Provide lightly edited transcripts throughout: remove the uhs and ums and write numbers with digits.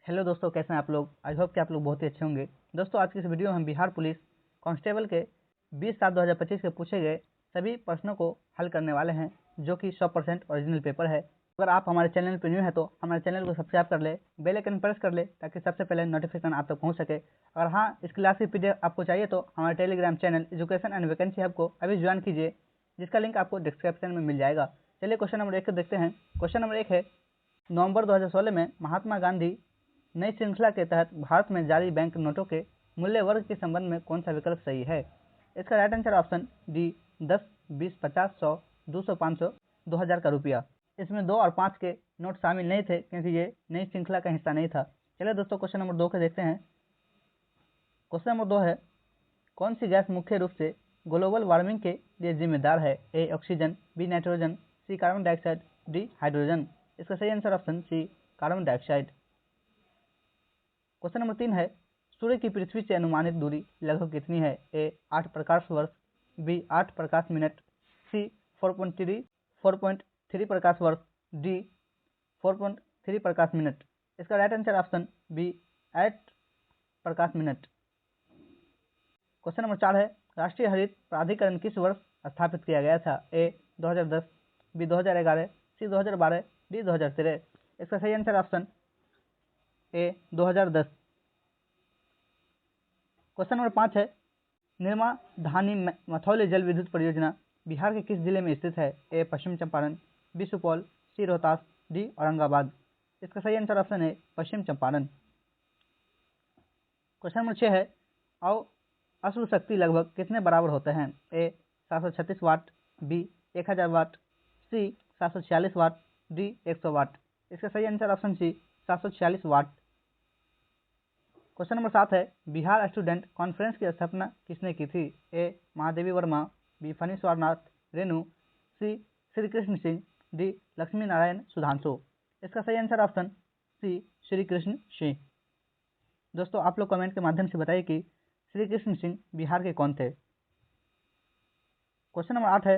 Hello दोस्तों, कैसे हैं आप लोग। आई होप कि आप लोग बहुत ही अच्छे होंगे। दोस्तों, आज की इस वीडियो में हम बिहार पुलिस कांस्टेबल के 20/7/2025 के पूछे गए सभी प्रश्नों को हल करने वाले हैं, जो कि 100% ओरिजिनल पेपर है। अगर आप हमारे चैनल पर न्यू है तो हमारे चैनल को सब्सक्राइब कर ले, बेल आइकन प्रेस कर ले, ताकि सबसे पहले नोटिफिकेशन आप तक पहुँच सके। और हाँ, इस क्लास की PDF आपको चाहिए तो हमारे Telegram channel education and vacancy hub को अभी ज्वाइन कीजिए, जिसका लिंक आपको डिस्क्रिप्शन में मिल जाएगा। चलिए क्वेश्चन नंबर 1 को देखते हैं। क्वेश्चन नंबर 1 है, नवंबर 2016 में महात्मा गांधी नई श्रृंखला के तहत भारत में जारी बैंक नोटों के मूल्य वर्ग के संबंध में कौन सा विकल्प सही है। इसका राइट आंसर ऑप्शन डी 10, 20, 50, 100, 200, 500, 2000 का रुपया। इसमें 2 और 5 के नोट शामिल नहीं थे, क्योंकि ये नई श्रृंखला का हिस्सा नहीं था। चलिए दोस्तों, क्वेश्चन नंबर 2 को देखते हैं। क्वेश्चन नंबर 2 है, कौन सी गैस मुख्य रूप से ग्लोबल वार्मिंग के लिए जिम्मेदार है। A oxygen, B nitrogen, C carbon dioxide, D hydrogen. इसका सही answer option C carbon dioxide. Question number 3 है, सूर्य की पृथ्वी से अनुमानित दूरी लगभग कितनी है। ए 8 प्रकाश वर्ष, बी 8 प्रकाश मिनट, सी 4.3 प्रकाश वर्ष, डी 4.3 प्रकाश मिनट। इसका राइट आंसर ऑप्शन बी 8 प्रकाश मिनट। क्वेश्चन नंबर 4 है, राष्ट्रीय हरित प्राधिकरण किस वर्ष स्थापित किया गया था। ए 2010, बी 2011, सी 2012, डी 2013। इसका सही आंसर ऑप्शन ए 2010। क्वेश्चन नंबर 5 है, निर्मा धानी मथौली जल विद्युत परियोजना बिहार के किस जिले में स्थित है। ए पश्चिम चंपारण, बी सुपौल, सी रोहतास, डी औरंगाबाद। इसका सही आंसर ऑप्शन है पश्चिम चंपारण। क्वेश्चन नंबर 6 है, आओ अश्व शक्ति लगभग कितने बराबर होते हैं। ए 736 वाट, बी 1000 वाट, सी 746 वाट, डी 100 वाट। इसका सही आंसर ऑप्शन सी 746 वाट। क्वेश्चन नंबर 7 है, बिहार स्टूडेंट कॉन्फ्रेंस की स्थापना किसने की थी। A Mahadevi Verma, B Phani Swarnath Renu, C Shri Krishna Singh, D Lakshmi Narayan Sudhanshu. इसका सही answer option C Shri Krishna Singh. दोस्तों, आप लोग कमेंट के माध्यम से बताइए कि श्री कृष्ण सिंह बिहार के कौन थे। क्वेश्चन नंबर 8 है,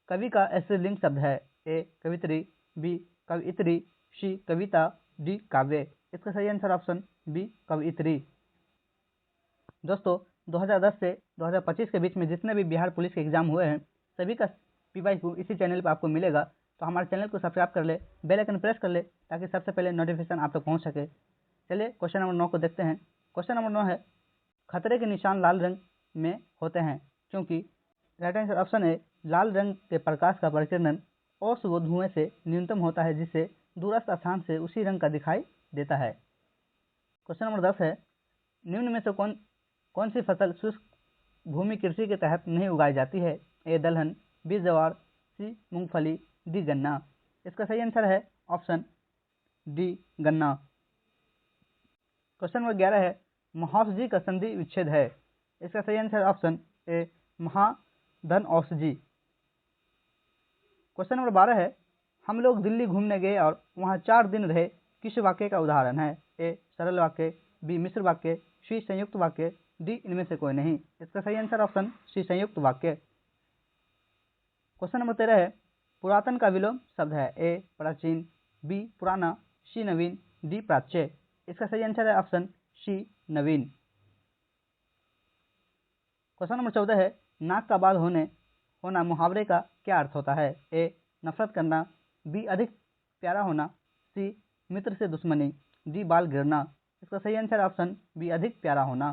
कवि का स्त्रीलिंग शब्द है। ए कवित्री, बी कवियत्री, सी कविता, डी काव्य। इसका सही आंसर ऑप्शन बी कवियत्री। दोस्तों, 2010 से 2025 के बीच में जितने भी बिहार पुलिस के एग्जाम हुए हैं, सभी का PYQ इसी चैनल पर आपको मिलेगा। तो हमारे चैनल को सब्सक्राइब कर ले, बेल आइकन प्रेस कर ले, ताकि सबसे पहले नोटिफिकेशन आप तक पहुंच सके। चलिए क्वेश्चन नंबर 9 को देखते हैं। क्वेश्चन नंबर 9 है, खतरे के निशान लाल रंग में होते हैं क्योंकि। राइट आंसर ऑप्शन है लाल रंग के प्रकाश का परिकीर्णन ओस व धुएं से न्यूनतम होता है, जिससे दूरस्थ स्थान से उसी रंग का दिखाई देता है। क्वेश्चन नंबर 10 है, निम्न में से कौन सी फसल शुष्क भूमि कृषि के तहत नहीं उगाई जाती है। ए दलहन, बी ज्वार, सी मूंगफली, डी गन्ना। इसका सही आंसर है ऑप्शन डी गन्ना। क्वेश्चन नंबर 11 है, महाौषधि का संधि विच्छेद है। इसका सही आंसर ऑप्शन ए महाधन औषधि। क्वेश्चन नंबर 12 है, हम लोग दिल्ली घूमने गए और वहां 4 दिन रहे, किस वाक्य का उदाहरण है। ए सरल वाक्य, बी मिश्र वाक्य, सी संयुक्त वाक्य, डी इनमें से कोई नहीं। इसका सही आंसर ऑप्शन सी संयुक्त वाक्य। क्वेश्चन नंबर 13 है, पुरातन का विलोम शब्द है। ए प्राचीन, बी पुराना, सी नवीन, डी प्राच्य। इसका सही आंसर है ऑप्शन सी नवीन। क्वेश्चन नंबर 14 है, नाक का बाल होना मुहावरे का क्या अर्थ होता है। ए नफरत करना, बी अधिक प्यारा होना, सी मित्र से दुश्मनी, डी बाल गिरना। इसका सही आंसर ऑप्शन बी अधिक प्यारा होना।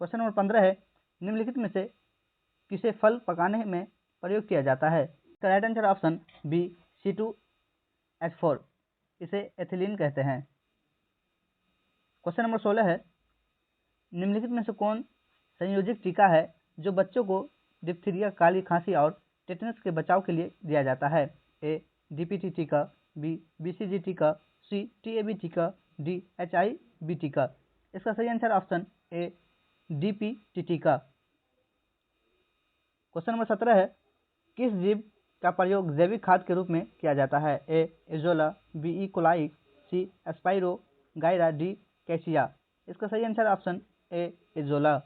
क्वेश्चन नंबर 15 है, निम्नलिखित में से किसे फल पकाने में प्रयोग किया जाता है। इसका right answer option B C2H4, इसे एथिलीन कहते हैं। क्वेश्चन नंबर 16 है, निम्नलिखित में से कौन संयोजित टीका है जो बच्चों को डिप्थीरिया, काली खांसी और टेटनस के बचाव के लिए दिया जाता है। ए DPT टीका, बी BCG टीका, सी TAB टीका, डी HIV टीका। इसका सही आंसर ऑप्शन ए DPT टीका। क्वेश्चन नंबर 17 है, किस जीव का प्रयोग जैविक खाद के रूप में किया जाता है। ए एजोला, बी ई कोलाई, सी एस्पाइरो गायरा, डी कैसिया। इसका सही आंसर ऑप्शन ए एजोला।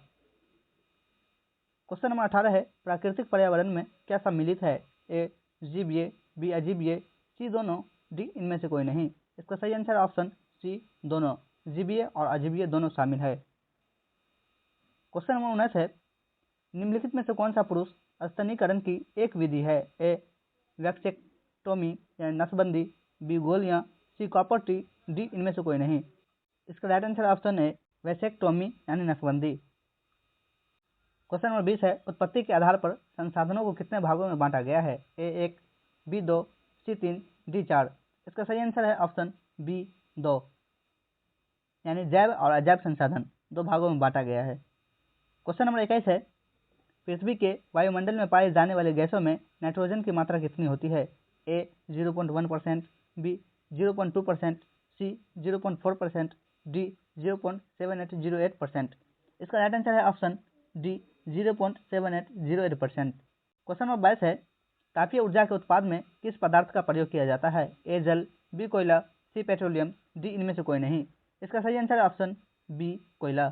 क्वेश्चन नंबर 18 है, प्राकृतिक पर्यावरण में क्या सम्मिलित है। ए जीवीय, बी अजीवीय, सी दोनों, डी इनमें से कोई नहीं। इसका सही आंसर ऑप्शन सी दोनों, जीवीय और अजीवीय दोनों शामिल है। क्वेश्चन नंबर 19 है, निम्नलिखित में से कौन सा पुरुष स्तनीकरण की एक विधि है? ए वैक्सेक्टोमी यानी नसबंदी, बी गोलियां, सी कॉपर टी, डी इनमें से कोई नहीं। इसका राइट आंसर ऑप्शन है वैक्सेक्टोमी यानी नसबंदी। क्वेश्चन नंबर 20 है, उत्पत्ति के आधार पर संसाधनों को कितने भागों में बांटा गया है? ए 1, बी 2, सी 3, डी 4। इसका सही आंसर है ऑप्शन बी 2, यानी जैव और अजैव संसाधन दो भागों में बांटा गया है। क्वेश्चन नंबर 21 है, पृथ्वी के वायुमंडल में पाए जाने वाले गैसों में नाइट्रोजन की मात्रा कितनी होती है? ए 0.1%, बी 0.2%, सी 0.4%, डी 0.7808%। इसका राइट आंसर है ऑप्शन डी 0.7808%। क्वेश्चन नंबर 22 है, तापीय ऊर्जा के उत्पाद में किस पदार्थ का प्रयोग किया जाता है? ए जल, बी कोयला, सी पेट्रोलियम, डी इनमें से कोई नहीं। इसका सही आंसर है ऑप्शन बी कोयला।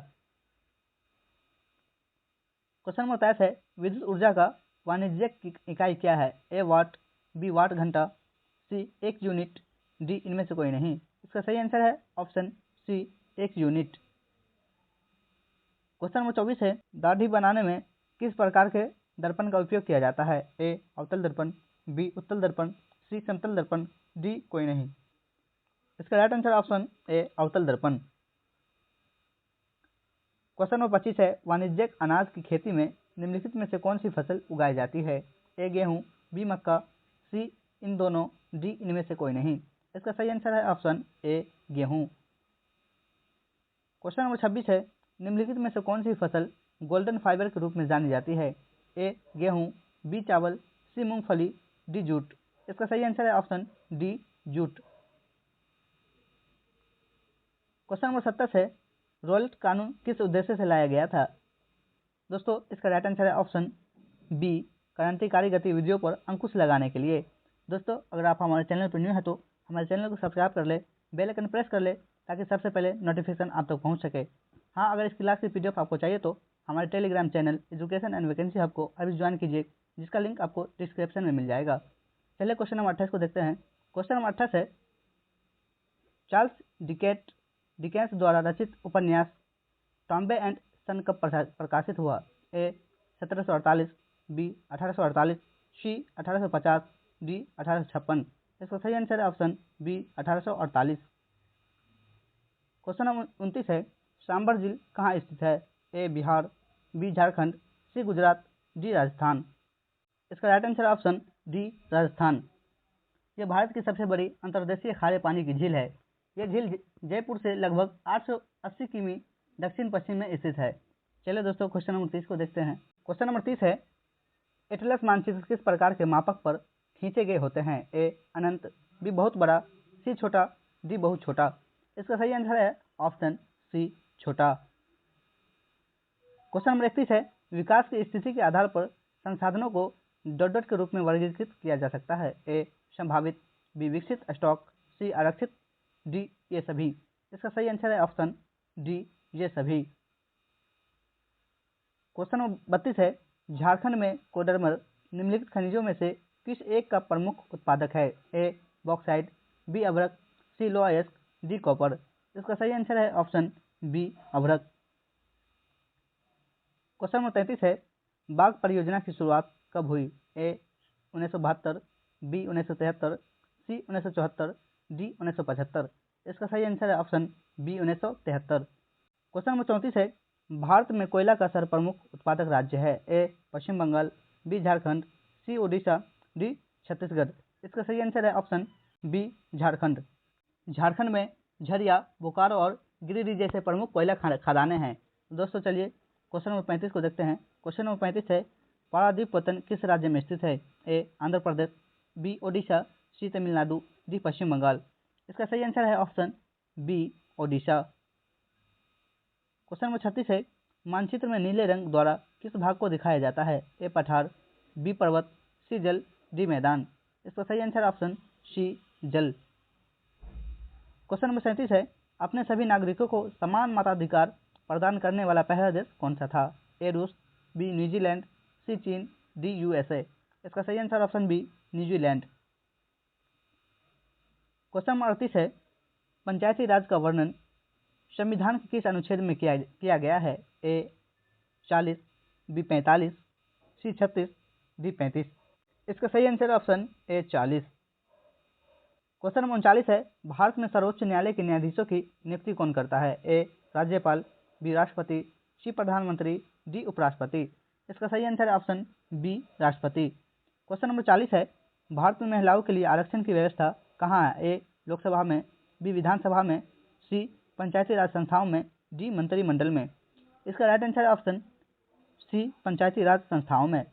क्वेश्चन नंबर 23 है, विद्युत ऊर्जा का वाणिज्यिक इकाई क्या है? ए वाट, बी वाट घंटा, सी 1 यूनिट, डी इनमें से कोई नहीं। इसका सही आंसर है option C 1 unit. Question number 24 है, दाढ़ी बनाने में किस प्रकार के दर्पण का उपयोग किया जाता है? ए अवतल दर्पण, बी उत्तल दर्पण, सी समतल दर्पण, डी कोई नहीं। इसका राइट आंसर ऑप्शन ए अवतल दर्पण। क्वेश्चन नंबर 25 है, वाणिज्यिक अनाज की खेती में निम्नलिखित में से कौन सी फसल उगाई जाती है? ए गेहूं, बी मक्का, सी इन दोनों, डी इनमें से कोई नहीं। इसका सही आंसर है ऑप्शन ए गेहूं। क्वेश्चन नंबर 26 है, निम्नलिखित में से कौन सी फसल गोल्डन फाइबर के रूप में जानी जाती है? ए गेहूं, बी चावल, सी मूंगफली, डी जूट। इसका सही आंसर है option D jute. Question number 27 है, रॉयल्टी कानून किस उद्देश्य से लाया गया था? दोस्तों इसका राइट आंसर है ऑप्शन बी क्रांतिकारी गतिविधियों पर अंकुश लगाने के लिए। दोस्तों अगर आप हमारे चैनल पर न्यू है तो हमारे चैनल को सब्सक्राइब कर ले, बेल आइकन प्रेस कर ले ताकि सबसे पहले नोटिफिकेशन आप तक पहुंच सके। हाँ, अगर इस क्लास की पीडीएफ आपको चाहिए तो हमारे Telegram channel education and vacancy hub को अभी ज्वाइन कीजिए, जिसका लिंक आपको डिस्क्रिप्शन में मिल जाएगा। चलिए क्वेश्चन नंबर 28 को देखते हैं। क्वेश्चन नंबर 28 है, चार्ल्स डिकेंस द्वारा रचित उपन्यास टॉम्बे एंड सन कब प्रकाशित हुआ? ए 1748, बी 1848, सी 1850, डी 1856। इसका सही आंसर है ऑप्शन बी 1848। क्वेश्चन नंबर 29 है, सांबर झील कहाँ स्थित है? ए बिहार, बी झारखंड, सी गुजरात, डी राजस्थान। इसका right answer option D Rajasthan. यह भारत की सबसे बड़ी अंतर्देशीय खारे पानी की झील है। यह झील जयपुर से लगभग 880 किमी दक्षिण पश्चिम में स्थित है। चलिए दोस्तों क्वेश्चन नंबर 30 को देखते हैं। क्वेश्चन नंबर 30 है, एटलस मानचित्र किस प्रकार के मापक पर खींचे गए होते हैं? ए अनंत, बी बहुत बड़ा, सी छोटा, डी बहुत छोटा। इसका सही आंसर है ऑप्शन सी छोटा। क्वेश्चन नंबर 31 है, विकास की स्थिति के आधार पर संसाधनों को डॉट डॉट के रूप में वर्गीकृत किया जा सकता है। ए संभावित, बी विकसित स्टॉक, सी आरक्षित, डी ये सभी। इसका सही आंसर है ऑप्शन डी ये सभी। क्वेश्चन नंबर 32 है, झारखंड में कोडरमल निम्नलिखित खनिजों में से किस एक का प्रमुख उत्पादक है? ए बॉक्साइट, बी अभ्रक, सी लोहा अयस्क, डी कॉपर। इसका सही आंसर है ऑप्शन बी अभ्रक। क्वेश्चन नंबर 33 है, बाघ परियोजना की शुरुआत कब हुई? ए 1972, बी 1973, सी 1974, डी 1975। इसका सही आंसर है ऑप्शन बी 1973। क्वेश्चन नंबर 34 है, भारत में कोयला का सर्वप्रमुख उत्पादक राज्य है? ए पश्चिम बंगाल, बी झारखंड, सी उड़ीसा, डी छत्तीसगढ़। इसका सही आंसर है ऑप्शन बी झारखंड। झारखंड में झरिया, बोकारो और गिरिडीह जैसे प्रमुख कोयला खदानें हैं। दोस्तों चलिए क्वेश्चन नंबर 35 को देखते हैं। क्वेश्चन नंबर 35 है, पारादीपवतन किस राज्य में स्थित है? A Andhra Pradesh, B Odisha, C Tamil Nadu, D Paschim Bangal. इसका सही आंसर है option B Odisha. Question number 36 है, मानचित्र में नीले रंग द्वारा किस भाग को दिखाया जाता है? ए पठार, बी पर्वत, सी जल, डी मैदान। इसका सही आंसर ऑप्शन सी जल। क्वेश्चन नंबर 37 है, अपने सभी नागरिकों को समान मताधिकार प्रदान करने वाला पहला देश कौन सा था? ए रूस, बी न्यूजीलैंड, सी चीन, डी यूएसए। इसका सही answer option B New Zealand. Question number 38 है, पंचायती राज का वर्णन संविधान के किस अनुच्छेद में किया गया है? ए 40, बी 45, सी 36, डी 35। इसका सही आंसर ऑप्शन ए 40। क्वेश्चन नंबर 39 है, भारत में सर्वोच्च न्यायालय के न्यायाधीशों की नियुक्ति कौन करता है? ए राज्यपाल, बी राष्ट्रपति, सी प्रधानमंत्री, डी उपराष्ट्रपति। इसका सही आंसर है ऑप्शन बी राष्ट्रपति। क्वेश्चन नंबर 40 है, भारत में महिलाओं के लिए आरक्षण की व्यवस्था कहाँ है? ए लोकसभा में, बी विधानसभा में, सी पंचायती राज संस्थाओं में, डी मंत्रिमंडल में। इसका राइट आंसर है ऑप्शन सी पंचायती राज संस्थाओं में।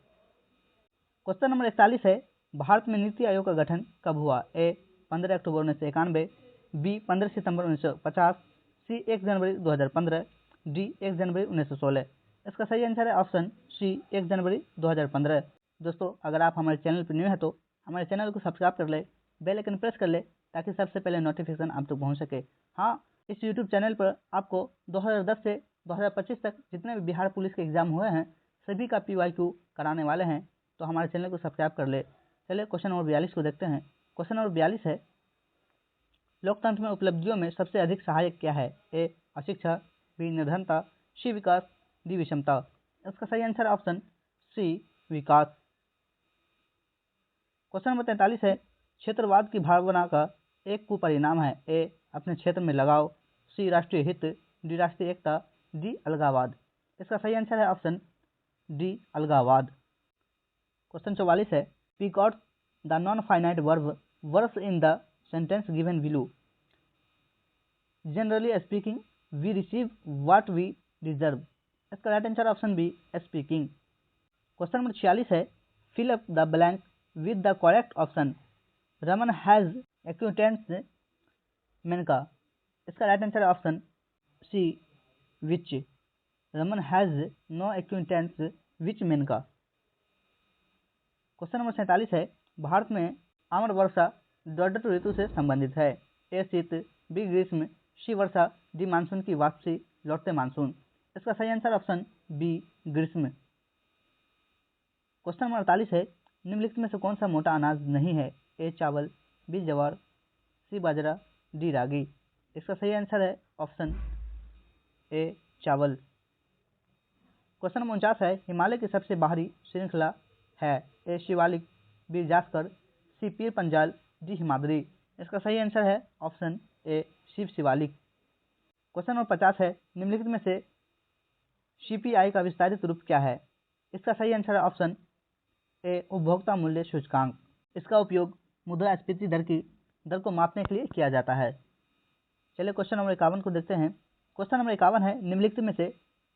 क्वेश्चन नंबर 41 है, भारत में नीति आयोग का गठन कब हुआ? ए 15 अक्टूबर 1991, बी 15 सितंबर 1950, सी 1 जनवरी 2015, डी 1 जनवरी 1916। इसका सही आंसर है ऑप्शन सी 1 जनवरी 2015। दोस्तों, अगर आप हमारे चैनल पर न्यू है तो हमारे चैनल को सब्सक्राइब कर ले, बेल आइकन प्रेस कर ले ताकि सबसे पहले नोटिफिकेशन आप तक पहुँच सके। हाँ, इस यूट्यूब चैनल पर आपको 2010 से 2025 तक जितने भी बिहार पुलिस के एग्जाम हुए हैं सभी का PYQ कराने वाले हैं, तो हमारे चैनल को सब्सक्राइब कर ले। चलिए क्वेश्चन नंबर 42 को देखते हैं। क्वेश्चन नंबर 42 है, लोकतंत्र में उपलब्धियों में सबसे अधिक सहायक क्या है? ए अशिक्षा, बी निर्धनता, सी विकास, डी विषमता। इसका सही आंसर ऑप्शन सी विकास। क्वेश्चन नंबर 43 है, क्षेत्रवाद की भावना का एक कुपरिणाम है? ए अपने क्षेत्र में लगाव, सी राष्ट्रीय हित, डी राष्ट्रीय एकता, डी अलगावाद। इसका सही आंसर है ऑप्शन डी अलगावाद। क्वेश्चन 44 है, speak out the non finite verb verbs in the sentence given below. Generally speaking, we receive what we deserve. इसका right answer option B speaking. Question number 46 है, fill up the blank with the correct option. Raman has acquaintance Menaka. इसका right answer option C with. Raman has no acquaintance with Menaka. Question number 47 है, भारत में आम्र वर्षा षड् ऋतु से संबंधित है? ए शीत, बी ग्रीष्म, सी वर्षा, डी मानसून की वापसी लौटते मानसून। इसका सही आंसर ऑप्शन बी ग्रीष्म। क्वेश्चन नंबर 48 है, निम्नलिखित में से कौन सा मोटा अनाज नहीं है? ए चावल, बी ज्वार, सी बाजरा, डी रागी। इसका सही आंसर है ऑप्शन ए चावल। क्वेश्चन नंबर 49 है, हिमालय की सबसे बाहरी श्रृंखला है? A Shivalik, B Zaskar, C Pir Panjal, D Himadri. इसका सही आंसर है option A Shiv Shivalik. Question number 50 है, निम्नलिखित में से CPI का विस्तारित रूप क्या है? इसका सही आंसर है ऑप्शन ए उपभोक्ता मूल्य सूचकांक। इसका उपयोग मुद्रास्फीति दर को मापने के लिए किया जाता है। चलिए क्वेश्चन नंबर 51 को देखते हैं। क्वेश्चन नंबर 51 है, निम्नलिखित में से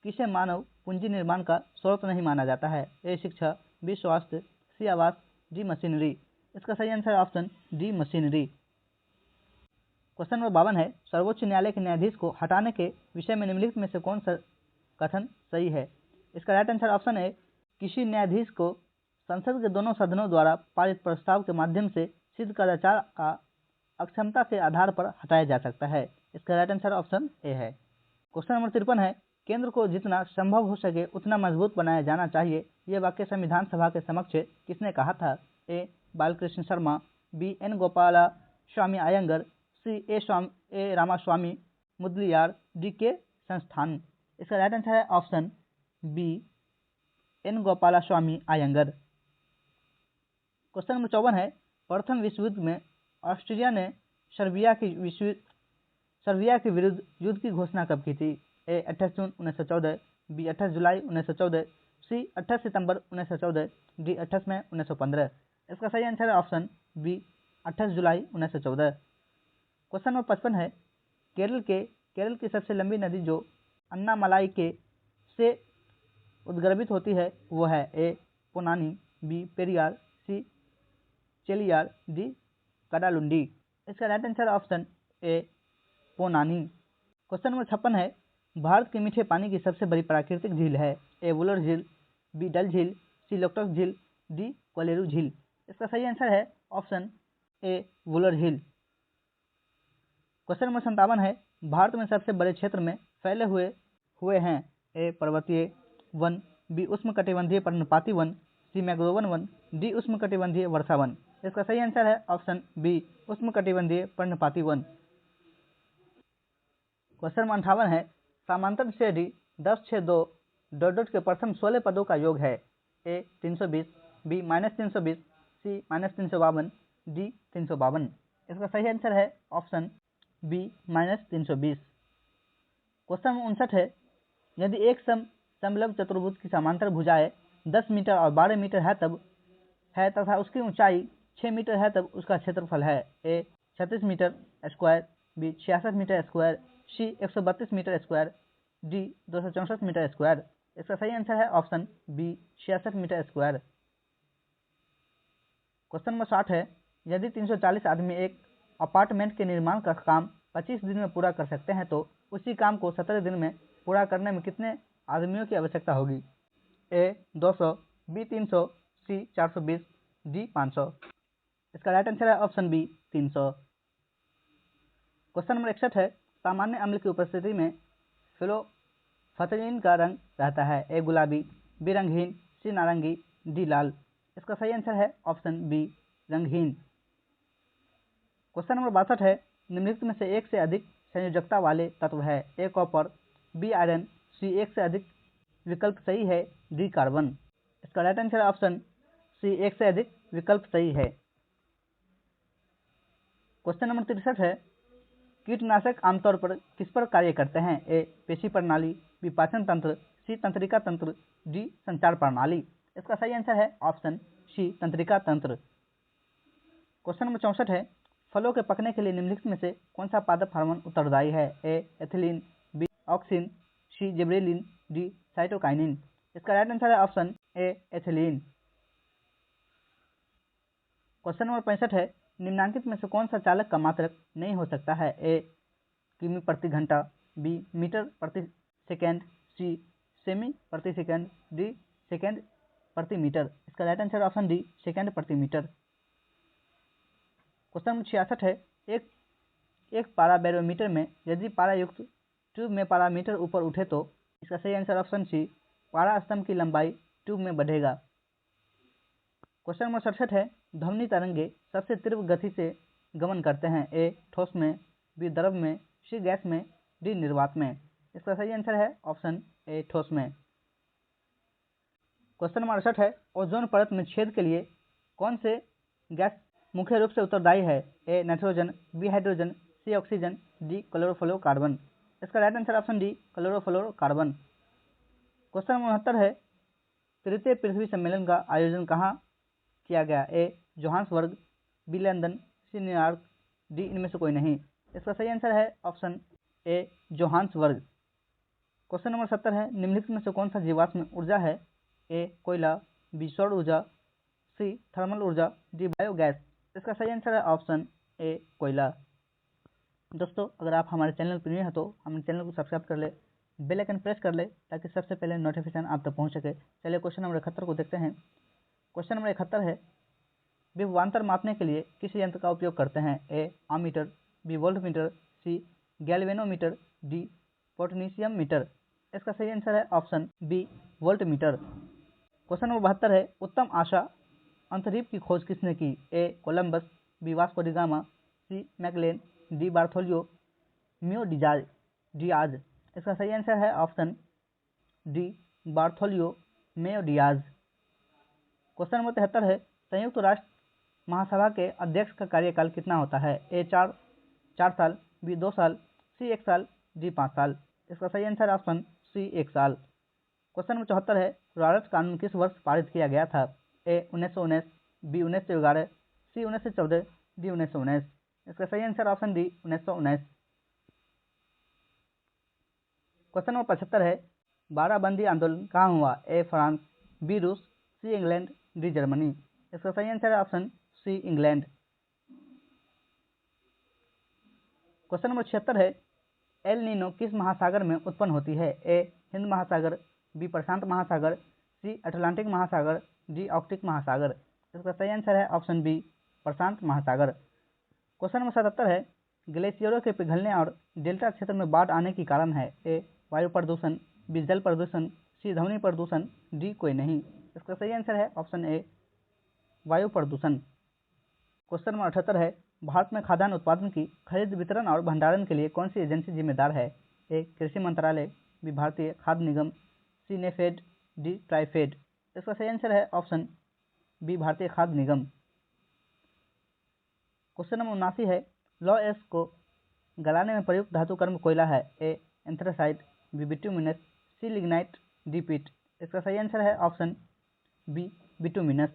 किसे मानव पूंजी निर्माण का स्रोत नहीं माना जाता है? ए शिक्षा, बी स्वास्थ्य, सी आवास, डी मशीनरी। इसका सही आंसर है option D machinery. Question number 52 है, सर्वोच्च न्यायालय के न्यायाधीश को हटाने के विषय में निम्नलिखित में से कौन सा कथन सही है? इसका राइट आंसर ऑप्शन है, किसी न्यायाधीश को संसद के दोनों सदनों द्वारा पारित प्रस्ताव के माध्यम से सिद्ध कदाचार का अक्षमता के आधार पर हटाया जा सकता है। इसका राइट आंसर ऑप्शन ए है। क्वेश्चन नंबर 53 है, केंद्र को जितना संभव हो सके उतना मजबूत बनाया जाना चाहिए, यह वाक्य संविधान सभा के समक्ष किसने कहा था? ए बालकृष्ण शर्मा, बी एन गोपाला स्वामी अयंगर, सी ए रामास्वामी मुदलियार, डी के संस्थान। इसका राइट आंसर है ऑप्शन बी एन गोपाला स्वामी अयंगर। क्वेश्चन नंबर 54 है, प्रथम विश्व युद्ध में ऑस्ट्रिया ने सर्बिया के विरुद्ध युद्ध की घोषणा कब की थी? ए 28 जून 1914, बी 28 जुलाई 1914, सी 28 सितंबर 1914, डी 28 मई 1915। इसका सही आंसर है ऑप्शन बी 28 जुलाई 1914। क्वेश्चन नंबर 55 है, केरल की सबसे लंबी नदी जो अन्नामलाई के से उद्गर्भित होती है वो है? A Ponnani, B Periyar, C Chaliyar, D Kadalundi. इसका right answer option A Ponnani. Question number 56 है, भारत के मीठे पानी की सबसे बड़ी प्राकृतिक झील है? ए वुलर झील, बी डल झील, सी लोकटक झील, डी कोलेरू झील। इसका सही आंसर है ऑप्शन ए वुलर झील। क्वेश्चन नंबर 57 है, भारत में सबसे बड़े क्षेत्र में फैले हुए हैं? ए पर्वतीय वन, बी उष्णकटिबंधीय पर्णपाती वन, सी मैंग्रोवन वन, डी उष्णकटिबंधीय वर्षा वन। इसका सही आंसर है ऑप्शन बी उष्णकटिबंधीय पर्णपाती वन। क्वेश्चन नंबर 58 है समांतर श्रेणी 10/2 डॉट डॉट के प्रथम 16 पदों का योग है। ए 320, बी -320, सी -352, डी 352। इसका सही आंसर है ऑप्शन बी -320। क्वेश्चन नंबर 59 है यदि एक समलंब चतुर्भुज की समांतर भुजाएं 10 मीटर और 12 मीटर है तथा उसकी ऊंचाई 6 मीटर है तब उसका क्षेत्रफल है। A 36 metre square, B 66 metre square, C 132 metre square, D 264 metre square. इसका सही आंसर है option B 66 metre square. Question number 60 है यदि 340 आदमी एक अपार्टमेंट के निर्माण का काम 25 दिन में पूरा कर सकते हैं तो उसी काम को 17 दिन में पूरा करने में कितने आदमियों की आवश्यकता होगी। ए 200, बी 300, सी 420, डी 500। इसका राइट आंसर है ऑप्शन बी 300। क्वेश्चन नंबर 61 है सामान्य अम्ल की उपस्थिति में फ्लोफथलीन का रंग रहता है। ए गुलाबी, बी रंगहीन, सी नारंगी, डी लाल। इसका सही आंसर है ऑप्शन बी रंगहीन। क्वेश्चन नंबर 62 है निम्नलिखित में से एक से अधिक संयोजकता वाले तत्व है। ए कॉपर, बी आयरन, सी एक से अधिक विकल्प सही है, डी कार्बन। इसका राइट आंसर ऑप्शन सी एक से अधिक विकल्प सही है। क्वेश्चन नंबर 63 है कीटनाशक आमतौर पर किस पर कार्य करते हैं। ए पेशी प्रणाली, बी पाचन तंत्र, सी तंत्रिका तंत्र, डी संचार प्रणाली। इसका सही आंसर है ऑप्शन सी तंत्रिका तंत्र। क्वेश्चन नंबर 64 है फलों के पकने के लिए निम्नलिखित में से कौन सा पादप हार्मोन उत्तरदायी है। ए एथिलीन, बी ऑक्सिन, सी जिबरेलिन, डी साइटोकाइनिन। इसका राइट आंसर है ऑप्शन ए एथिलीन। क्वेश्चन नंबर 65 है निम्नांकित में से कौन सा चालक का मात्रक नहीं हो सकता है। ए किमी प्रति घंटा, बी मीटर प्रति सेकेंड, सी सेमी प्रति सेकेंड, डी सेकेंड प्रति मीटर। इसका right answer option D second प्रति मीटर। क्वेश्चन नंबर 66 है एक पारा बैरोमीटर में यदि पारा युक्त ट्यूब में पारा मीटर ऊपर उठे तो इसका सही आंसर ऑप्शन सी पारा स्तंभ की लंबाई ट्यूब में बढ़ेगा। क्वेश्चन नंबर 67 है ध्वनि तरंगे सबसे तीव्र गति से गमन करते हैं। ए ठोस में, बी द्रव में, सी गैस में, डी निर्वात में। इसका सही आंसर है ऑप्शन ए ठोस में। क्वेश्चन नंबर 68 है ओजोन परत में छेद के लिए कौन से गैस मुख्य रूप से उत्तरदायी है। A nitrogen, B hydrogen, C oxygen, D chlorofluorocarbon. इसका right answer option D chlorofluorocarbon. Question number 69 है तृतीय पृथ्वी सम्मेलन का आयोजन कहाँ किया गया। A Johannesburg, B London, C New York, D इनमें से कोई नहीं। इसका सही आंसर है option A Johannesburg. Question number 70 है निम्नलिखित में से कौन सा जीवाश्म ऊर्जा है। ए कोयला, बी सौर ऊर्जा, सी थर्मल ऊर्जा, डी बायोगैस। इसका सही आंसर है ऑप्शन ए कोयला। दोस्तों अगर आप हमारे चैनल पर नए हैं तो हमारे चैनल को सब्सक्राइब कर ले, बेल आइकन प्रेस कर ले ताकि सबसे पहले नोटिफिकेशन आप तक पहुंच सके। चलिए क्वेश्चन नंबर 71 को देखते हैं। क्वेश्चन नंबर 71 है विभवांतर मापने के लिए किस यंत्र का उपयोग करते हैं। A ammeter, B voltmeter, C galvanometer, D potentiometer. इसका सही आंसर है option B voltmeter. Question number 72 है उत्तम आशा अंतरिक्ष की खोज किसने की। A Columbus, B Vasco da Gama, C Magellan, D Bartholomew Dias. इसका सही आंसर है option D Bartholomew Dias. Question number 73 है संयुक्त राष्ट्र महासभा के अध्यक्ष का कार्यकाल कितना होता है। ए 4 साल, बी 2 साल, सी 1 साल, डी 5 साल। इसका सही आंसर ऑप्शन सी 1 साल। क्वेश्चन नंबर 74 है रॉयल्स कानून किस वर्ष पारित किया गया था। ए 1919, बी 1911, सी 1914, डी 1919। इसका सही answer option D 1919। Question number 75 है बाराबंदी आंदोलन कहाँ हुआ। ए फ्रांस, बी रूस, सी इंग्लैंड, डी जर्मनी। इसका सही आंसर है option C England. Question number 76 है एल नीनो किस महासागर में उत्पन्न होती है। ए हिंद महासागर, बी प्रशांत महासागर, सी अटलांटिक महासागर, डी आर्कटिक महासागर। इसका सही आंसर है ऑप्शन बी प्रशांत महासागर। क्वेश्चन नंबर 77 है ग्लेशियरों के पिघलने और डेल्टा क्षेत्र में बाढ़ आने की कारण है। ए वायु प्रदूषण, बी जल प्रदूषण, सी ध्वनि प्रदूषण, डी कोई नहीं। इसका सही आंसर है ऑप्शन ए वायु प्रदूषण। क्वेश्चन नंबर 78 है, भारत में खाद्यान्न उत्पादन की खरीद, वितरण और भंडारण के लिए कौन सी एजेंसी जिम्मेदार है? ए कृषि मंत्रालय, बी भारतीय खाद्य निगम, सी नेफेड, डी ट्राइफेड। इसका सही आंसर है ऑप्शन बी भारतीय खाद्य निगम। क्वेश्चन नंबर 79 है, लॉ एस को गलाने में प्रयुक्त धातु कर्म कोयला है? A anthracite, B bituminous, C lignite, D peat. इसका सही आंसर है option B bituminous.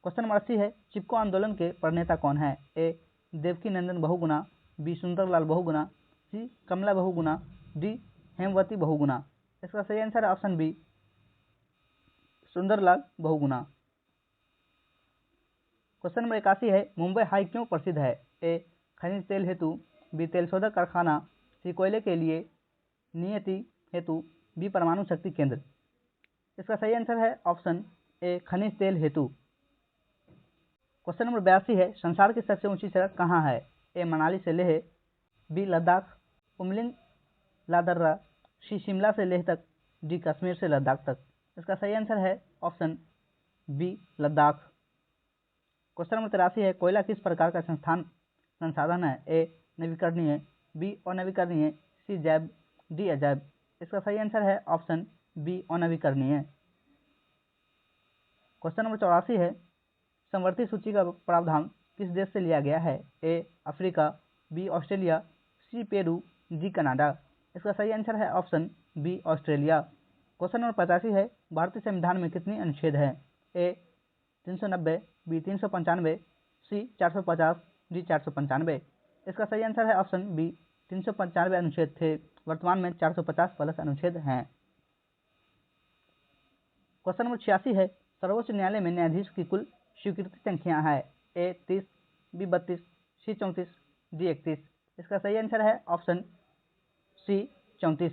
Question number 80 है, चिपको आंदोलन के प्रणेता कौन है? A Devaki Nandan Bahuguna, B Sundarlal Bahuguna, C Kamla Bahuguna, D Hemvati Bahuguna. इसका सही आंसर है option B Sundarlal Bahuguna. Question number 81 है, मुंबई हाई क्यों प्रसिद्ध है? ए खनिज तेल हेतु, बी तेल शोधक कारखाना, सी कोयले के लिए नियति हेतु, बी परमाणु शक्ति केंद्र। इसका सही आंसर है ऑप्शन ए खनिज तेल हेतु। क्वेश्चन नंबर 82 है, संसार की सबसे ऊंची सड़क कहाँ है? ए मनाली से लेह, बी लद्दाख, उमलिंग लादर्रा, सी शिमला से लेह तक, डी कश्मीर से लद्दाख तक। इसका सही आंसर है option B Ladakh. Question number 83 है, कोयला किस प्रकार का संसाधन है? ए नवीकरणीय, बी अनवीकरणीय, सी जैव, डी अजैव। इसका सही आंसर है ऑप्शन बी अनवीकरणीय। क्वेश्चन नंबर 84 है, समवर्ती सूची का प्रावधान किस देश से लिया गया है? A Africa, B Australia, C Peru, D Canada. इसका सही आंसर है option B Australia. Question number 85 है, भारतीय संविधान में कितनी अनुच्छेद हैं? A 390, B 395, C 450, D 495। इसका सही आंसर है ऑप्शन बी 395 अनुच्छेद थे, वर्तमान में 450 प्लस अनुच्छेद हैं। क्वेश्चन नंबर 86 है, सर्वोच्च न्यायालय में न्यायाधीश की कुल स्वीकृति संख्या है? ए 30, बी 32, सी 34, डी 31। इसका सही आंसर है ऑप्शन सी 34।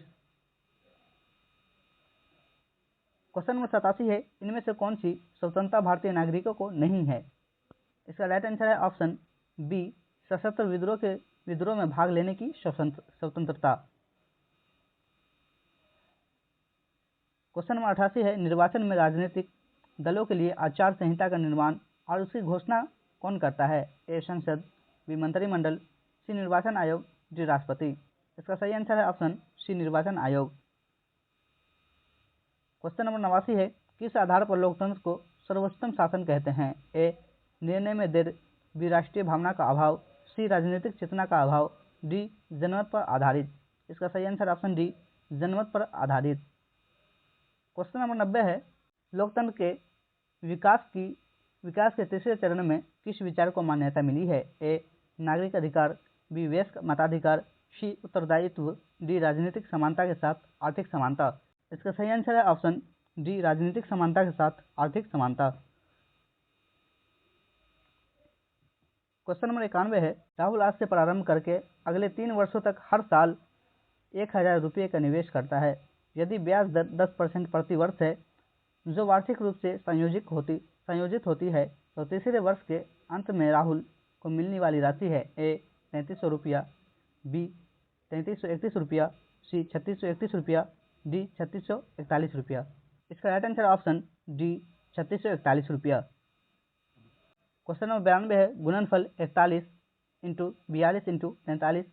क्वेश्चन नंबर 87 है, इनमें से कौन सी स्वतंत्रता भारतीय नागरिकों को नहीं है? इसका राइट आंसर है ऑप्शन बी सशस्त्र विद्रोह में भाग लेने की स्वतंत्रता। क्वेश्चन नंबर 88 है, निर्वाचन में राजनीतिक दलों के लिए आचार संहिता का निर्माण और उसकी घोषणा कौन करता है? ए संसद, बी मंत्रिमंडल, सी निर्वाचन आयोग, डी राष्ट्रपति। इसका सही आंसर है ऑप्शन सी निर्वाचन आयोग। क्वेश्चन नंबर 89 है, किस आधार पर लोकतंत्र को सर्वोच्चतम शासन कहते हैं? ए निर्णय में देर, बी राष्ट्रीय भावना का अभाव, सी राजनीतिक चेतना का अभाव, डी जनमत पर आधारित। इसका सही आंसर ऑप्शन डी जनमत पर आधारित। क्वेश्चन नंबर 90 है, लोकतंत्र के विकास के तीसरे चरण में किस विचार को मान्यता मिली है? ए नागरिक अधिकार, बी वयस्क मताधिकार, सी उत्तरदायित्व, डी राजनीतिक समानता के साथ आर्थिक समानता। इसका सही आंसर है ऑप्शन डी राजनीतिक समानता के साथ आर्थिक समानता। क्वेश्चन नंबर 91 है, राहुल आज से प्रारंभ करके अगले 3 वर्षों तक हर साल 1000 रुपये का निवेश करता है। यदि ब्याज दर 10% प्रति वर्ष है जो वार्षिक रूप से संयोजित होती है, तो तीसरे वर्ष के अंत में राहुल को मिलने वाली राशि है? ए 3300 रुपया, बी 3331 रुपया, सी 3631 रुपया, डी 3641 रुपया। इसका राइट आंसर ऑप्शन डी 3641 रुपया। क्वेश्चन नंबर 92 है, गुणनफल 41 into 42 into 43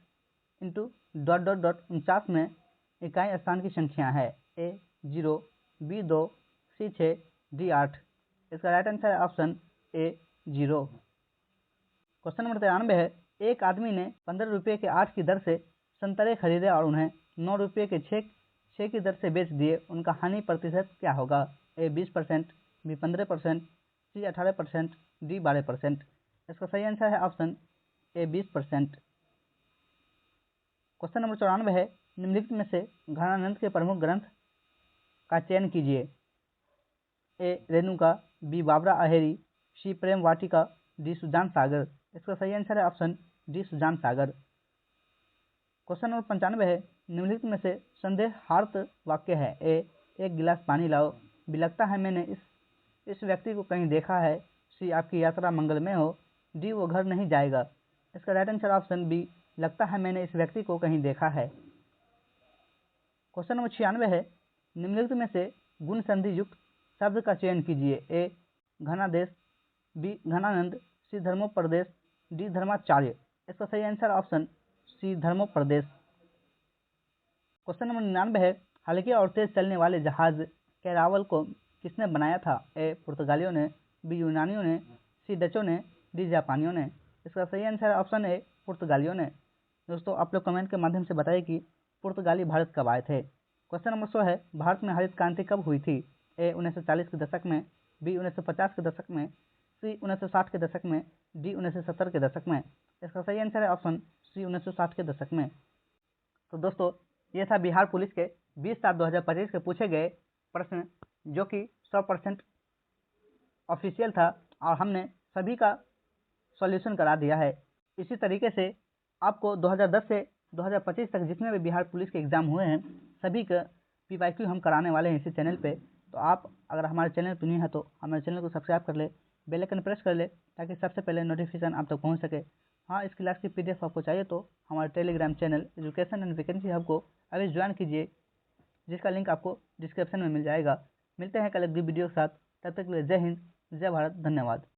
into dot dot dot 49 में इकाई स्थान की संख्या है? ए 0, बी 2, सी 6, डी 8। इसका राइट आंसर है ऑप्शन ए 0। क्वेश्चन नंबर 93 है, एक आदमी ने 15 रुपये के 8 की दर से संतरे खरीदे और उन्हें 9 रुपये के 6 की दर से बेच दिए, उनका हानि प्रतिशत क्या होगा? ए 20%, बी 15%, सी 18%, डी 12%। इसका सही आंसर है ऑप्शन ए 20%। क्वेश्चन नंबर 94 है, निम्नलिखित में से घनानंद के प्रमुख ग्रंथ का चयन कीजिए। ए रेणुका, बी बाबरा अहेरी, सी प्रेम वाटिका, डी सुजान सागर। इसका सही आंसर है ऑप्शन डी सुजान सागर। क्वेश्चन नंबर 95 है, निम्नलिखित में से संदेहार्थ वाक्य है? ए एक गिलास पानी लाओ, बी लगता है मैंने इस व्यक्ति को कहीं देखा है, सी आपकी यात्रा मंगलमय हो, डी वो घर नहीं जाएगा। इसका राइट आंसर ऑप्शन बी लगता है मैंने इस व्यक्ति को कहीं देखा है। क्वेश्चन नंबर 96 है, निम्नलिखित में से गुण संधि युक्त शब्द का चयन कीजिए। ए घनादेश, बी घनानंद, सी धर्मोपदेश, डी धर्माचार्य। इसका सही आंसर ऑप्शन सी धर्मोपदेश। क्वेश्चन नंबर 99 है, हल्के और तेज चलने वाले जहाज कैरावल को किसने बनाया था? ए पुर्तगालियों ने, बी यूनानियों ने, सी डचों ने, डी जापानियों ने। इसका सही आंसर ऑप्शन ए पुर्तगालियों ने। दोस्तों आप लोग कमेंट के माध्यम से बताइए कि पुर्तगाली भारत कब आए थे। क्वेश्चन नंबर 100 है, भारत में हरित क्रांति कब हुई थी? ए 1940 के दशक में, बी 1950 के दशक में, सी 1960 के दशक में, डी 1970 के दशक में। इसका सही आंसर है ऑप्शन सी 1960 के दशक में। तो दोस्तों ये था बिहार पुलिस के 20/7/2025 के पूछे गए प्रश्न, जो कि 100% ऑफिशियल था और हमने सभी का सॉल्यूशन करा दिया है। इसी तरीके से आपको 2010 से 2025 तक जितने भी बिहार पुलिस के एग्जाम हुए हैं सभी का PYQ हम कराने वाले हैं इसी चैनल पे। तो आप अगर हमारे चैनल पर नहीं है तो हमारे चैनल को सब्सक्राइब कर ले, बेल आइकन प्रेस कर ले, ताकि सबसे पहले नोटिफिकेशन आप तक पहुंच सके। हाँ, इस क्लास की PDF आपको चाहिए तो हमारे Telegram channel education and vacancy hub को अभी ज्वाइन कीजिए, जिसका लिंक आपको डिस्क्रिप्शन में मिल जाएगा। मिलते हैं कल एक वीडियो के साथ, तब तक के लिए जय हिंद, जय भारत, धन्यवाद।